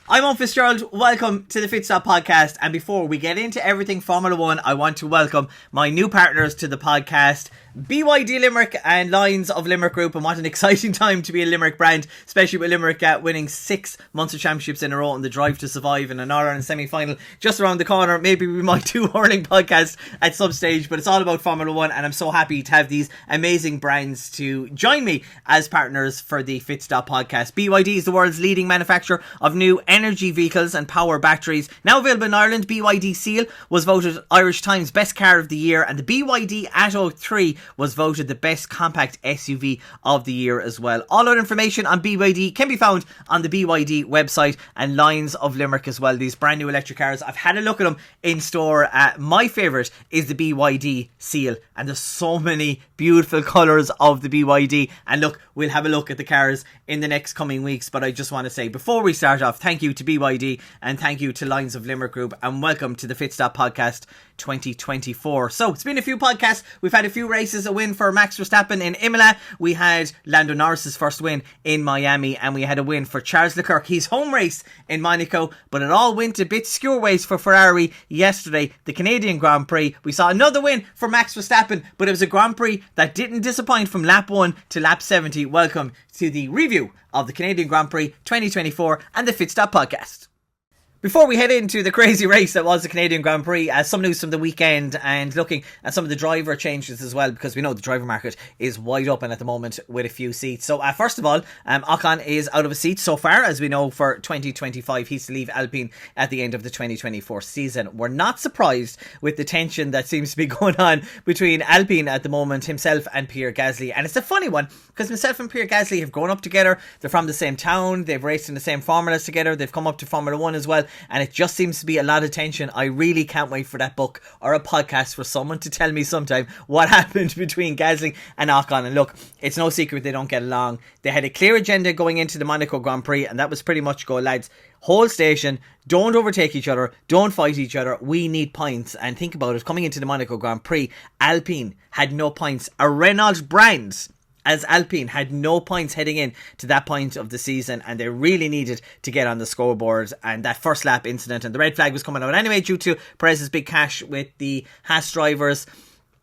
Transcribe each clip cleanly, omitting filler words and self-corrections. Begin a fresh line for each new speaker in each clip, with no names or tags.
I'm F1tzstop. Welcome to the F1tzstop podcast. And before we get into everything Formula 1, I want to welcome my new partners to the podcast, BYD Limerick and Lions of Limerick Group. And what an exciting time to be a Limerick brand, especially with Limerick winning 6 Munster Championships in a row and the drive to survive in an All-Ireland semi-final just around the corner. Maybe we might do hurling podcast at some stage, but it's all about Formula 1, and I'm so happy to have these amazing brands to join me as partners for the F1tzstop podcast. BYD is the world's leading manufacturer of new energy vehicles and power batteries. Now available in Ireland, BYD Seal was voted Irish Times Best Car of the Year, and the BYD Atto 3 was voted the Best Compact SUV of the Year as well. All our information on BYD can be found on the BYD website and Lions of Limerick as well. These brand new electric cars, I've had a look at them in store. My favourite is the BYD Seal, and there's so many beautiful colours of the BYD, and look, we'll have a look at the cars in the next coming weeks. But I just want to say, before we start off, thank you to BYD and thank you to Lions of Limerick Group, and welcome to the F1tzstop podcast 2024. So it's been a few podcasts. We've had a few races. A win for Max Verstappen in Imola. We had Lando Norris's first win in Miami, and we had a win for Charles Leclerc, his home race in Monaco. But it all went a bit skewer ways for Ferrari yesterday, the Canadian Grand Prix. We saw another win for Max Verstappen, but it was a Grand Prix that didn't disappoint from lap 1 to lap 70. Welcome to the review of the Canadian Grand Prix 2024 and the F1tzstop podcast. Before we head into the crazy race that was the Canadian Grand Prix, some news from the weekend and looking at some of the driver changes as well, because we know the driver market is wide open at the moment with a few seats. So first of all, Ocon is out of a seat so far, as we know, for 2025. He's to leave Alpine at the end of the 2024 season. We're not surprised with the tension that seems to be going on between Alpine at the moment, himself and Pierre Gasly. And it's a funny one, because himself and Pierre Gasly have grown up together. They're from the same town. They've raced in the same formulas together. They've come up to Formula 1 as well. And it just seems to be a lot of tension. I really can't wait for that book or a podcast for someone to tell me sometime what happened between Gasly and Ocon. And look, it's no secret they don't get along. They had a clear agenda going into the Monaco Grand Prix, and that was pretty much go, lads, hold station, don't overtake each other, don't fight each other, we need points. And think about it, coming into the Monaco Grand Prix, Alpine had no points. A Renault brand as Alpine had no points heading in to that point of the season, and they really needed to get on the scoreboard. And that first lap incident, and the red flag was coming out anyway due to Perez's big clash with the Haas drivers.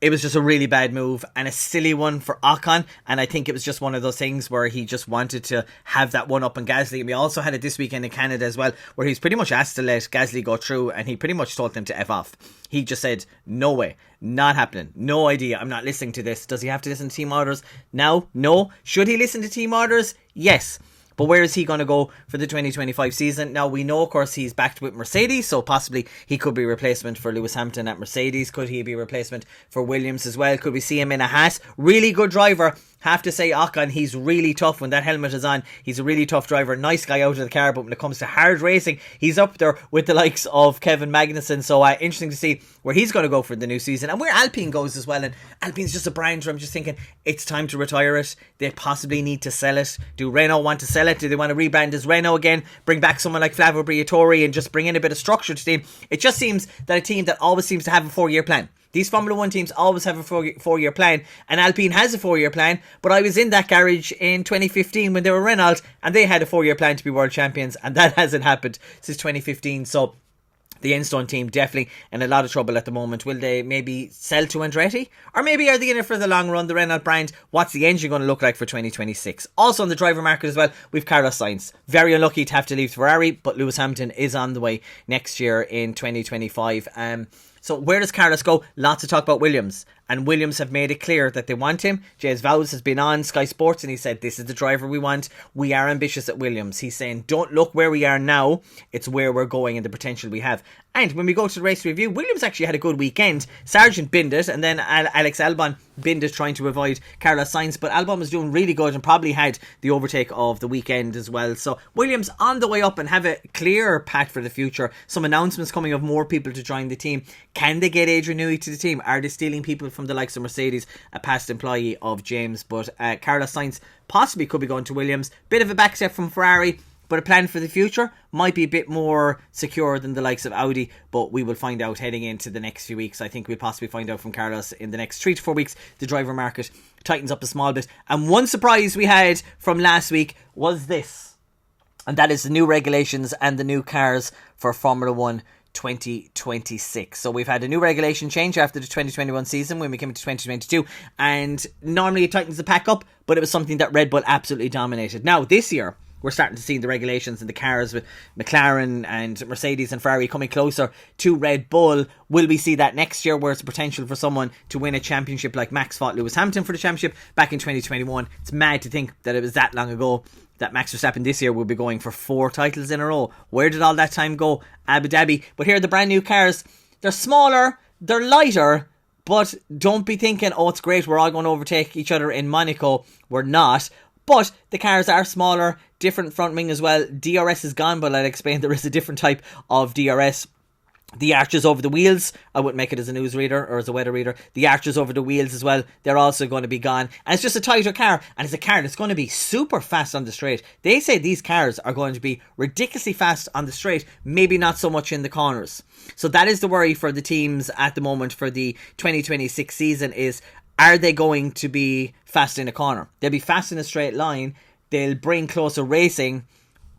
It was just a really bad move and a silly one for Ocon, and I think it was just one of those things where he just wanted to have that one up on Gasly. And we also had it this weekend in Canada as well, where he's pretty much asked to let Gasly go through, and he pretty much told him to F off. He just said, no way, not happening, no idea, I'm not listening to this. Does he have to listen to team orders now? No. Should he listen to team orders? Yes. But where is he going to go for the 2025 season? Now, we know, of course, he's backed with Mercedes, so possibly he could be a replacement for Lewis Hamilton at Mercedes. Could he be a replacement for Williams as well? Could we see him in a Haas? Really good driver. Have to say, Ocon, he's really tough when that helmet is on. He's a really tough driver. Nice guy out of the car, but when it comes to hard racing, he's up there with the likes of Kevin Magnussen. So interesting to see where he's going to go for the new season and where Alpine goes as well. And Alpine's just a brand where I'm just thinking it's time to retire it. They possibly need to sell it. Do Renault want to sell it? Do they want to rebrand as Renault again? Bring back someone like Flavio Briatore and just bring in a bit of structure to the team? It just seems that a team that always seems to have a 4-year plan. These Formula 1 teams always have a 4-year plan, and Alpine has a 4-year plan, but I was in that garage in 2015 when they were Renault, and they had a 4-year plan to be world champions, and that hasn't happened since 2015, so the Enstone team definitely in a lot of trouble at the moment. Will they maybe sell to Andretti? Or maybe are they in it for the long run? The Renault brand, what's the engine going to look like for 2026? Also on the driver market as well, we've Carlos Sainz. Very unlucky to have to leave Ferrari, but Lewis Hamilton is on the way next year in 2025. So where does Carlos go? Lots to talk about Williams. And Williams have made it clear that they want him. James Vowles has been on Sky Sports and he said, this is the driver we want. We are ambitious at Williams. He's saying, don't look where we are now. It's where we're going and the potential we have. And when we go to the race review, Williams actually had a good weekend. Sargent binned it, and then Alex Albon binned it trying to avoid Carlos Sainz. But Albon was doing really good and probably had the overtake of the weekend as well. So Williams on the way up and have a clear path for the future. Some announcements coming of more people to join the team. Can they get Adrian Newey to the team? Are they stealing people from the likes of Mercedes, a past employee of James? But Carlos Sainz possibly could be going to Williams. Bit of a back step from Ferrari, but a plan for the future might be a bit more secure than the likes of Audi, but we will find out heading into the next few weeks. I think we'll possibly find out from Carlos in the next 3 to 4 weeks. The driver market tightens up a small bit. And one surprise we had from last week was this. And that is the new regulations and the new cars for Formula 1 2026. So we've had a new regulation change after the 2021 season when we came into 2022, and normally it tightens the pack up, but it was something that Red Bull absolutely dominated. Now this year we're starting to see the regulations and the cars with McLaren and Mercedes and Ferrari coming closer to Red Bull. Will we see that next year, where it's a potential for someone to win a championship like Max fought Lewis Hamilton for the championship back in 2021? It's mad to think that it was that long ago that Max Verstappen this year will be going for 4 titles in a row. Where did all that time go? Abu Dhabi. But here are the brand new cars. They're smaller, they're lighter, but don't be thinking, oh, it's great, we're all going to overtake each other in Monaco. We're not. But the cars are smaller, different front wing as well. DRS is gone, but I'll explain there is a different type of DRS. The arches over the wheels, I wouldn't make it as a news reader or as a weather reader. The arches over the wheels as well, they're also going to be gone. And it's just a tighter car, and it's a car that's going to be super fast on the straight. They say these cars are going to be ridiculously fast on the straight, maybe not so much in the corners. So that is the worry for the teams at the moment for the 2026 season is, are they going to be fast in a corner? They'll be fast in a straight line, they'll bring closer racing,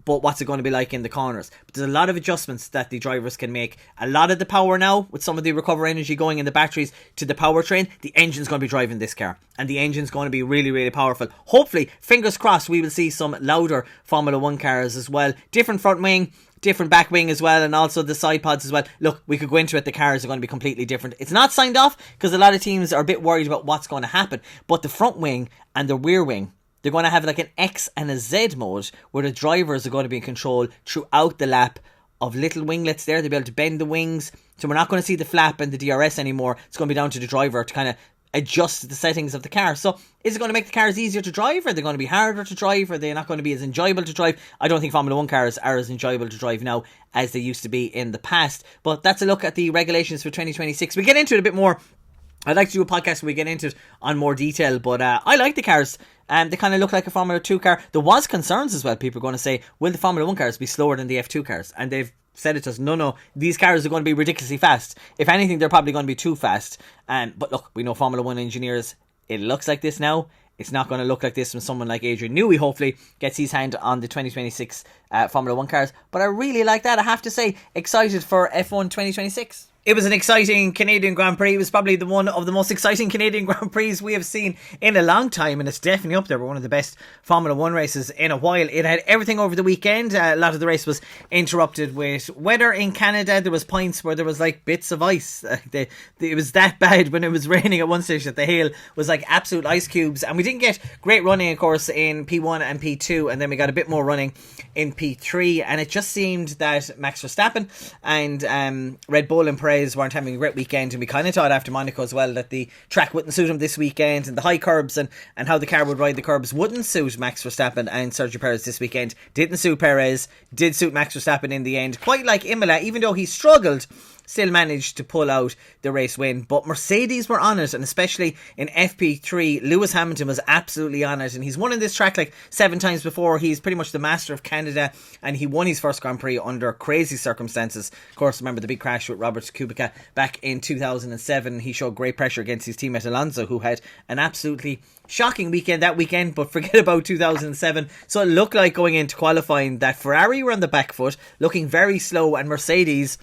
but what's it going to be like in the corners? But there's a lot of adjustments that the drivers can make. A lot of the power now, with some of the recover energy going in the batteries to the powertrain, the engine's going to be driving this car. And the engine's going to be really, really powerful. Hopefully, fingers crossed, we will see some louder Formula 1 cars as well. Different front wing, different back wing as well, and also the side pods as well. Look, we could go into it, the cars are going to be completely different. It's not signed off, because a lot of teams are a bit worried about what's going to happen. But the front wing and the rear wing, they're going to have like an X and a Z mode where the drivers are going to be in control throughout the lap of little winglets there. They'll be able to bend the wings. So we're not going to see the flap and the DRS anymore. It's going to be down to the driver to kind of adjust the settings of the car. So is it going to make the cars easier to drive? Are they going to be harder to drive? Are they not going to be as enjoyable to drive? I don't think Formula 1 cars are as enjoyable to drive now as they used to be in the past. But that's a look at the regulations for 2026. We get into it a bit more. I'd like to do a podcast where we get into it on more detail, but I like the cars. They kind of look like a Formula 2 car. There was concerns as well. People are going to say, will the Formula 1 cars be slower than the F2 cars? And they've said it to us, no, these cars are going to be ridiculously fast. If anything, they're probably going to be too fast. But look, we know Formula 1 engineers, it looks like this now. It's not going to look like this when someone like Adrian Newey hopefully gets his hand on the 2026 Formula 1 cars. But I really like that. I have to say, excited for F1 2026. It was an exciting Canadian Grand Prix. It was probably the one of the most exciting Canadian Grand Prix we have seen in a long time, and it's definitely up there with one of the best Formula 1 races in a while. It had everything over the weekend. A lot of the race was interrupted with weather in Canada. There was points where there was like bits of ice. It was that bad when it was raining at one stage that the hail was like absolute ice cubes, and we didn't get great running, of course, in P1 and P2, and then we got a bit more running in P3, and it just seemed that Max Verstappen and Red Bull and Perez weren't having a great weekend, and we kind of thought after Monaco as well that the track wouldn't suit him this weekend, and the high curbs and how the car would ride the curbs wouldn't suit Max Verstappen and Sergio Perez this weekend. Didn't suit Perez, did suit Max Verstappen in the end. Quite like Imola, even though he struggled, still managed to pull out the race win. But Mercedes were on it, and especially in FP3, Lewis Hamilton was absolutely on it, and he's won in this track like 7 times before. He's pretty much the master of Canada, and he won his first Grand Prix under crazy circumstances. Of course, remember the big crash with Robert Kubica back in 2007. He showed great pressure against his teammate Alonso, who had an absolutely shocking weekend that weekend, but forget about 2007. So it looked like going into qualifying that Ferrari were on the back foot, looking very slow, and Mercedes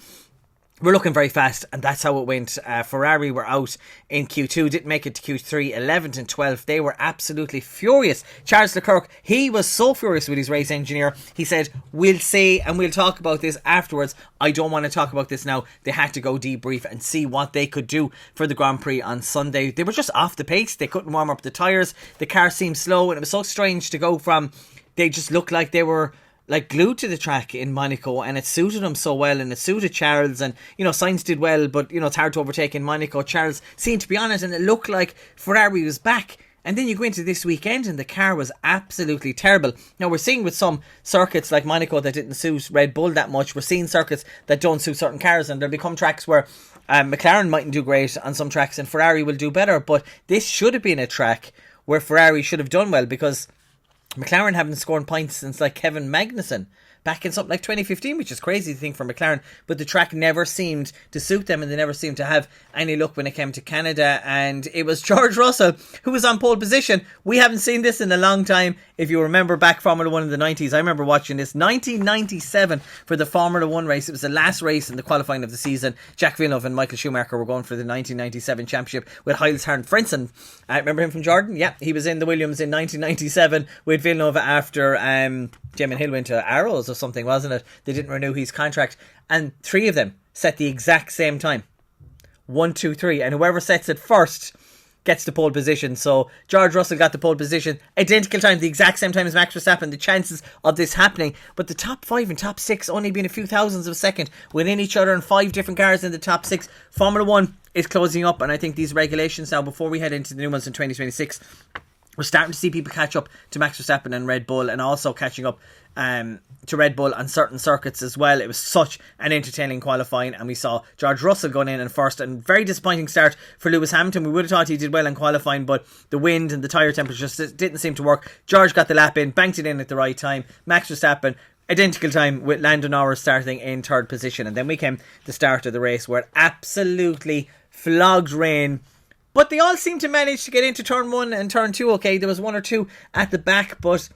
we're looking very fast, and that's how it went. Ferrari were out in Q2, didn't make it to Q3, 11th and 12th. They were absolutely furious. Charles Leclerc, he was so furious with his race engineer. He said, we'll say and we'll talk about this afterwards. I don't want to talk about this now. They had to go debrief and see what they could do for the Grand Prix on Sunday. They were just off the pace. They couldn't warm up the tyres. The car seemed slow, and it was so strange to go from, they just looked like they were like glued to the track in Monaco, and it suited him so well, and it suited Charles, and Sainz did well, but it's hard to overtake in Monaco. Charles seemed to be on it, and it looked like Ferrari was back. And then you go into this weekend and the car was absolutely terrible. Now we're seeing with some circuits like Monaco that didn't suit Red Bull that much, we're seeing circuits that don't suit certain cars, and there'll become tracks where McLaren mightn't do great on some tracks and Ferrari will do better. But this should have been a track where Ferrari should have done well, because McLaren haven't scored points since like Kevin Magnussen back in something like 2015, which is crazy to think for McLaren, but the track never seemed to suit them and they never seemed to have any luck when it came to Canada. And it was George Russell who was on pole position. We haven't seen this in a long time. If you remember back Formula 1 in the 90s, I remember watching this 1997 for the Formula 1 race. It was the last race in the qualifying of the season. Jacques Villeneuve and Michael Schumacher were going for the 1997 championship with Heinz-Hardt Frentzen. I remember him from Jordan. Yeah, he was in the Williams in 1997 with Villeneuve after Damon Hill went to Arrows or something, wasn't it? They didn't renew his contract. And 3 of them set the exact same time. 1, 2, 3. And whoever sets it first gets the pole position. So George Russell got the pole position, identical time, the exact same time as Max Verstappen. The chances of this happening, but the top 5 and top 6 only being a few thousandths of a second within each other, and 5 different cars in the top 6. Formula 1 is closing up, and I think these regulations now, before we head into the new ones in 2026, we're starting to see people catch up to Max Verstappen and Red Bull, and also catching up to Red Bull on certain circuits as well. It was such an entertaining qualifying, and we saw George Russell going in first, and very disappointing start for Lewis Hamilton. We would have thought he did well in qualifying, but the wind and the tyre temperature just didn't seem to work. George got the lap in, banked it in at the right time. Max Verstappen, identical time with Lando Norris starting in 3rd position. And then we came the start of the race where it absolutely flogged rain. But they all seemed to manage to get into turn 1 and turn 2. Okay, there was 1 or 2 at the back, but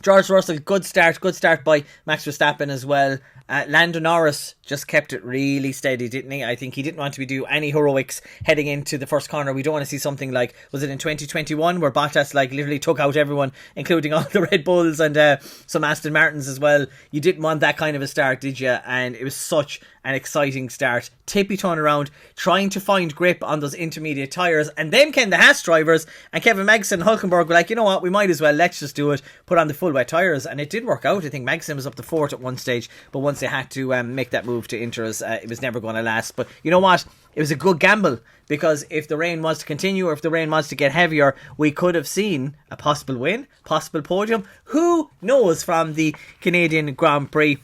George Russell, good start by Max Verstappen as well. Lando Norris just kept it really steady, didn't he? I think he didn't want to do any heroics heading into the first corner. We don't want to see something like, was it in 2021, where Bottas literally took out everyone, including all the Red Bulls and some Aston Martins as well. You didn't want that kind of a start, did you? And it was such an exciting start. Tippy turnaround, trying to find grip on those intermediate tyres, and then came the Haas drivers, and Kevin Magnussen and Hulkenberg were like, you know what, we might as well, let's just do it, put on the full wet tyres, and it did work out. I think Magnussen was up to 4th at one stage, but once they had to make that move to Inters, it was never going to last. But you know what, it was a good gamble, because if the rain was to continue, or if the rain was to get heavier, we could have seen a possible win, possible podium, who knows, from the Canadian Grand Prix.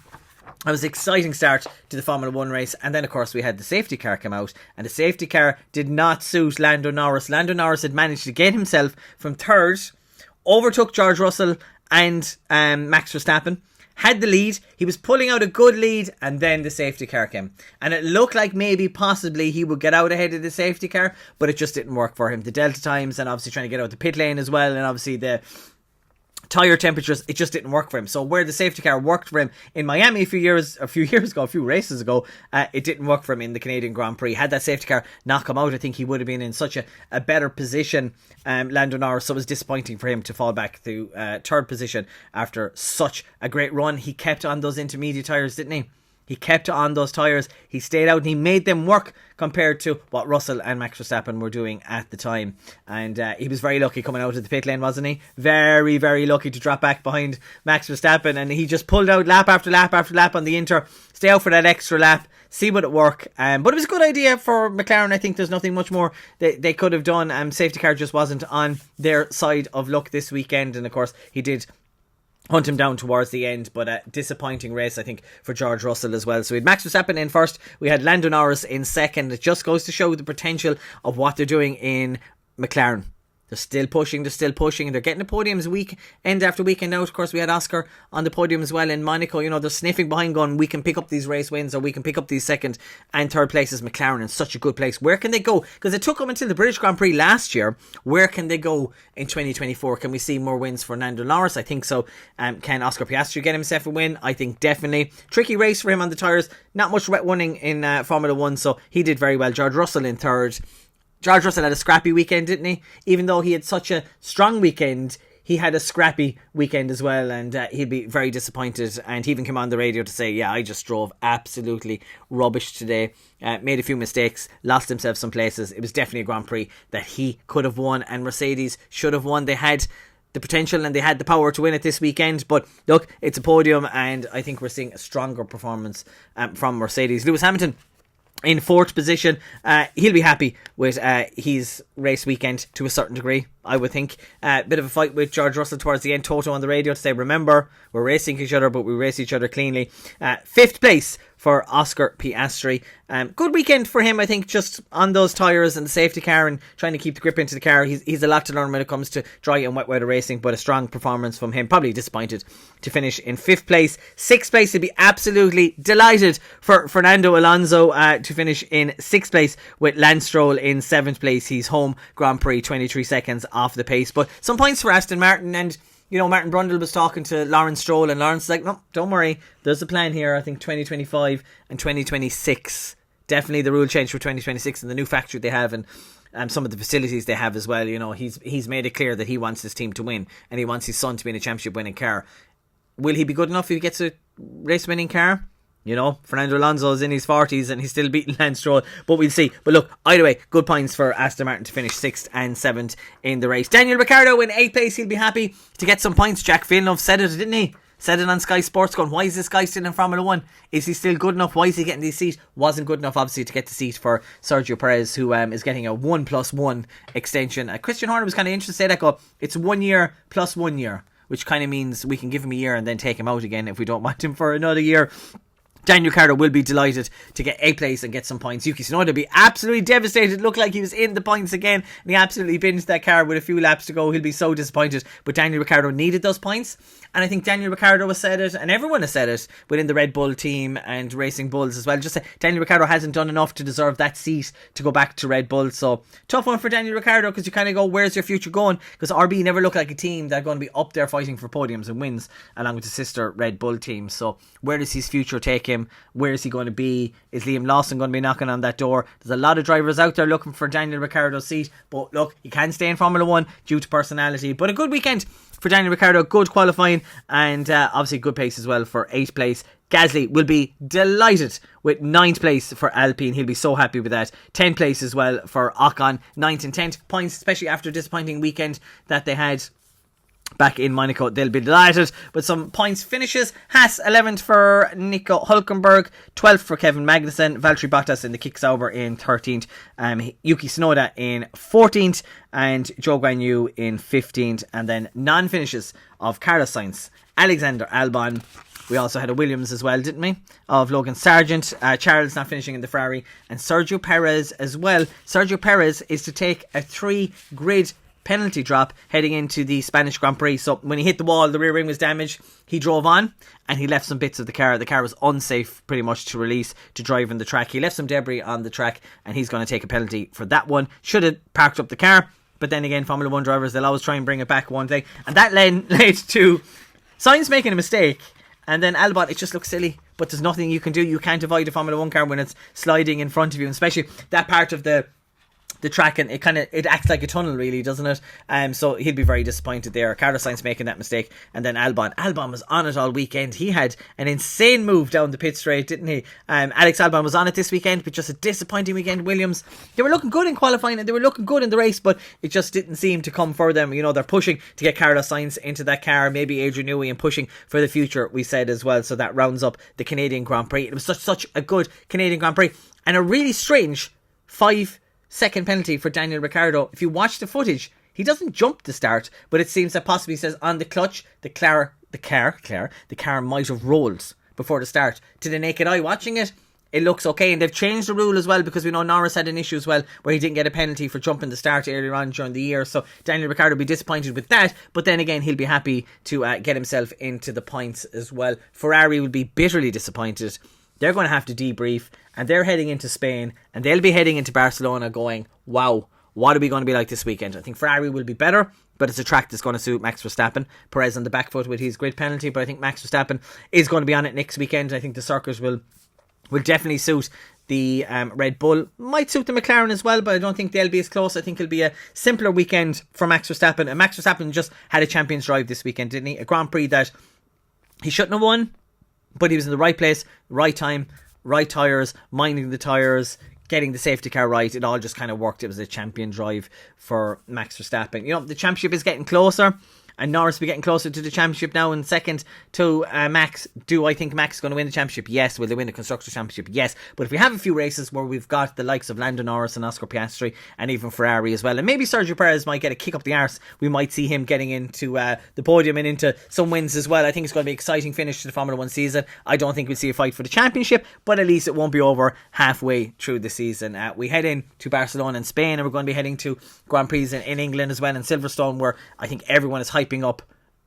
It was an exciting start to the Formula 1 race, and then of course we had the safety car come out, and the safety car did not suit Lando Norris. Lando Norris had managed to get himself from 3rd, overtook George Russell and Max Verstappen, had the lead, he was pulling out a good lead, and then the safety car came, and it looked like maybe possibly he would get out ahead of the safety car, but it just didn't work for him. The delta times, and obviously trying to get out the pit lane as well, and obviously the tyre temperatures, it just didn't work for him. So where the safety car worked for him in Miami a few races ago, it didn't work for him in the Canadian Grand Prix. Had that safety car knock him out, I think he would have been in such a better position, Lando Norris. So it was disappointing for him to fall back to 3rd position after such a great run. He kept on those intermediate tyres, didn't he? He kept on those tyres, he stayed out, and he made them work compared to what Russell and Max Verstappen were doing at the time. And he was very lucky coming out of the pit lane, wasn't he? Very, very lucky to drop back behind Max Verstappen, and he just pulled out lap after lap after lap on the Inter, stay out for that extra lap, see what it work. But it was a good idea for McLaren. I think there's nothing much more they could have done. Safety car just wasn't on their side of luck this weekend, and of course he did hunt him down towards the end, but a disappointing race, I think, for George Russell as well. So we had Max Verstappen in first, we had Lando Norris in second. It just goes to show the potential of what they're doing in McLaren. They're still pushing, and they're getting the podiums week end after weekend now. Of course, we had Oscar on the podium as well in Monaco. You know, they're sniffing behind going, we can pick up these race wins, or we can pick up these 2nd and 3rd places. McLaren in such a good place. Where can they go? Because it took them until the British Grand Prix last year. Where can they go in 2024? Can we see more wins for Lando Norris? I think so. Can Oscar Piastri get himself a win? I think definitely. Tricky race for him on the tyres. Not much wet running in Formula 1, so he did very well. George Russell in 3rd. George Russell had a scrappy weekend, didn't he? Even though he had such a strong weekend, he had a scrappy weekend as well, and he'd be very disappointed. And he even came on the radio to say, yeah, I just drove absolutely rubbish today, made a few mistakes, lost himself some places. It was definitely a Grand Prix that he could have won, and Mercedes should have won. They had the potential and they had the power to win it this weekend, but look, it's a podium, and I think we're seeing a stronger performance from Mercedes. Lewis Hamilton in 4th position. He'll be happy with his race weekend to a certain degree, I would think. Bit of a fight with George Russell towards the end. Toto on the radio to say, remember, we're racing each other, but we race each other cleanly. 5th place for Oscar Piastri. Good weekend for him, I think, just on those tyres and the safety car and trying to keep the grip into the car. He's a lot to learn when it comes to dry and wet weather racing, but a strong performance from him. Probably disappointed to finish in 5th place. 6th place, he'd be absolutely delighted for Fernando Alonso to finish in 6th place with Lance Stroll in 7th place. He's home Grand Prix, 23 seconds off the pace. But some points for Aston Martin, and Martin Brundle was talking to Lawrence Stroll, and Lawrence was like, no, don't worry, there's a plan here. I think 2025 and 2026, definitely the rule change for 2026 and the new factory they have, and some of the facilities they have as well. He's made it clear that he wants his team to win, and he wants his son to be in a championship winning car. Will he be good enough if he gets a race winning car? Fernando Alonso is in his 40s and he's still beating Lance Stroll, but we'll see. But look, either way, good points for Aston Martin to finish 6th and 7th in the race. Daniel Ricciardo in 8th place, he'll be happy to get some points. Jack Villeneuve said it, didn't he? Said it on Sky Sports, going, why is this guy still in Formula 1? Is he still good enough? Why is he getting the seat? Wasn't good enough, obviously, to get the seat for Sergio Perez, who is getting a 1+1 extension. Christian Horner was kind of interested to say that, it's 1 year plus 1 year, which kind of means we can give him a year and then take him out again if we don't want him for another year. Daniel Ricciardo will be delighted to get 8th place and get some points. Yuki Tsunoda will be absolutely devastated. It looked like he was in the points again, and he absolutely binged that car with a few laps to go. He'll be so disappointed. But Daniel Ricciardo needed those points, and I think Daniel Ricciardo has said it, and everyone has said it within the Red Bull team and Racing Bulls as well. Just Daniel Ricciardo hasn't done enough to deserve that seat to go back to Red Bull. So tough one for Daniel Ricciardo, because you kind of go, where's your future going? Because RB never looked like a team that are going to be up there fighting for podiums and wins along with the sister Red Bull team. So where does his future take him? Where is he going to be? Is Liam Lawson going to be knocking on that door? There's a lot of drivers out there looking for Daniel Ricciardo's seat, but look, he can stay in Formula 1 due to personality. But a good weekend for Daniel Ricciardo, good qualifying, and obviously good pace as well for 8th place. Gasly will be delighted with 9th place for Alpine. He'll be so happy with that. 10th place as well for Ocon. 9th and 10th points, especially after a disappointing weekend that they had back in Monaco. They'll be delighted with some points finishes. Haas 11th for Nico Hülkenberg, 12th for Kevin Magnussen, Valtteri Bottas in the Kick Sauber in 13th, Yuki Tsunoda in 14th, and Zhou Guanyu in 15th. And then non-finishes of Carlos Sainz, Alexander Albon. We also had a Williams as well, didn't we? Of Logan Sargent, Charles not finishing in the Ferrari, and Sergio Perez as well. Sergio Perez is to take a 3-grid penalty drop heading into the Spanish Grand Prix. So when he hit the wall, the rear ring was damaged. He drove on and he left some bits of the car. The car was unsafe pretty much to release to drive in the track. He left some debris on the track and he's going to take a penalty for that one. Should have parked up the car. But then again, Formula 1 drivers, they'll always try and bring it back one day. And that led to Sainz making a mistake. And then Albon, it just looks silly. But there's nothing you can do. You can't avoid a Formula 1 car when it's sliding in front of you. And especially that part of the track, and it acts like a tunnel, really, doesn't it? So he'll be very disappointed there. Carlos Sainz making that mistake, and then Albon was on it all weekend. He had an insane move down the pit straight, didn't he? Alex Albon was on it this weekend, but just a disappointing weekend. Williams, they were looking good in qualifying and they were looking good in the race, but it just didn't seem to come for them. They're pushing to get Carlos Sainz into that car, maybe Adrian Newey, and pushing for the future, we said as well. So that rounds up the Canadian Grand Prix. It was such a good Canadian Grand Prix, and a really strange 5-second penalty for Daniel Ricciardo. If you watch the footage, he doesn't jump to start, but it seems that possibly says on the clutch, the car might have rolled before the start. To the naked eye watching it, it looks okay, and they've changed the rule as well, because we know Norris had an issue as well where he didn't get a penalty for jumping the start earlier on during the year. So Daniel Ricciardo will be disappointed with that, but then again, he'll be happy to get himself into the points as well. Ferrari will be bitterly disappointed. They're going to have to debrief, and they're heading into Spain, and they'll be heading into Barcelona going, wow, what are we going to be like this weekend? I think Ferrari will be better, but it's a track that's going to suit Max Verstappen. Perez on the back foot with his grid penalty, but I think Max Verstappen is going to be on it next weekend. I think the circuit will definitely suit the Red Bull. Might suit the McLaren as well, but I don't think they'll be as close. I think it'll be a simpler weekend for Max Verstappen. And Max Verstappen just had a Champions Drive this weekend, didn't he? A Grand Prix that he shouldn't have won, but he was in the right place, right time, right tyres, minding the tyres, getting the safety car right. It all just kind of worked. It was a champion drive for Max Verstappen. The championship is getting closer, and Norris will be getting closer to the championship now in second to Max. Do I think Max is going to win the championship? Yes. Will they win the Constructors' Championship? Yes. But if we have a few races where we've got the likes of Lando Norris and Oscar Piastri and even Ferrari as well, and maybe Sergio Perez might get a kick up the arse, we might see him getting into the podium and into some wins as well. I think it's going to be an exciting finish to the Formula 1 season. I don't think we'll see a fight for the championship, but at least it won't be over halfway through the season. We head into Barcelona in Spain, and we're going to be heading to Grand Prix in England as well, in Silverstone, where I think everyone is hyping up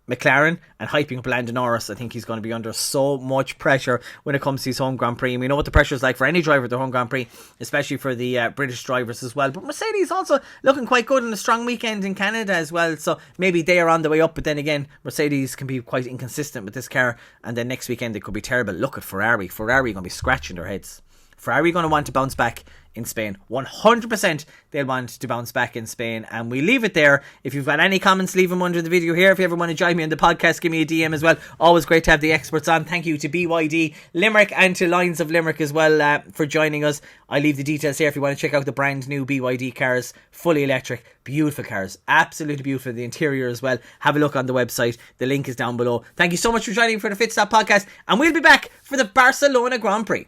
McLaren and hyping up Lando Norris. I think he's going to be under so much pressure when it comes to his home Grand Prix. And we know what the pressure is like for any driver at their home Grand Prix, especially for the British drivers as well. But Mercedes also looking quite good in a strong weekend in Canada as well. So maybe they are on the way up. But then again, Mercedes can be quite inconsistent with this car. And then next weekend it could be terrible. Look at Ferrari. Ferrari are going to be scratching their heads. Ferrari going to want to bounce back in Spain. 100% they'll want to bounce back in Spain. And we leave it there. If you've got any comments, leave them under the video here. If you ever want to join me on the podcast, give me a DM as well. Always great to have the experts on. Thank you to BYD Limerick and to Lines of Limerick as well for joining us. I leave the details here if you want to check out the brand new BYD cars. Fully electric. Beautiful cars. Absolutely beautiful. The interior as well. Have a look on the website. The link is down below. Thank you so much for joining me for the F1tzstop podcast. And we'll be back for the Barcelona Grand Prix.